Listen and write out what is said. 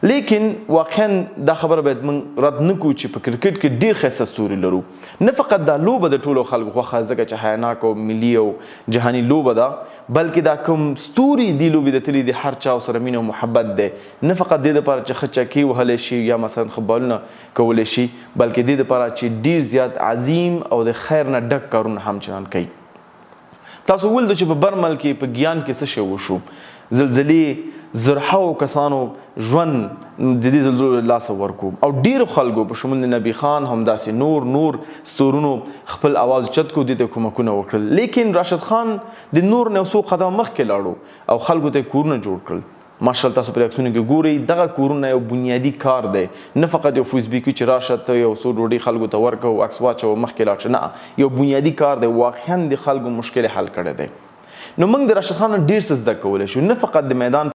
لیکن واقعا دا خبره باید موږ رد نه کړو چې په کرکټ کې ډېر ښایسته ستوري لرو. نه فقط دا لوبه د ټولو خلکو خوښه ځکه چې حیاناک او ملي او جهاني لوبه ده، بلکې دا کوم ستوري دې لوبې د تلي د هر چا سره مینه او محبت دی. نه فقط دې دپاره چې ښه چکې وهلی شي یا مثلا ښه بالونه کولی شي، بلکې دې دپاره چې ډېر زیات عظیم او د خیر نه ډک کارونه هم چنان کوي. تاسو ولدو چې په برمل کې په ګیان کې څه شی وشو، زلزلې زرهاو کسانو ژوند د دې زلزلو له لاسه ورکو او ډېرو خلکو په شمول د نبي خان همداسې نور ستورونو خپل اواز چت کو، دې ته کومکونه وکړل. لیکن راشد خان د نور نه څو قدم مخکې لاړو او خلکو ته کورونه جوړ کړل. ماشاءالله تاسو پر عکسونو کې ګورئ دغه کورونه یو بنیادي کار دی، نه فقط یو فیسبوکي چې راشد ته یو څو ډوډۍ خلکو ته ورکړو عکس واچو مخکې لاړ شه، نه، یو بنیادي کار دی، واقعا د خلکو مشکل حل کړی دی. نو موږ د راشد خان ډېر څه زده کولی شو، نه فقط د میدان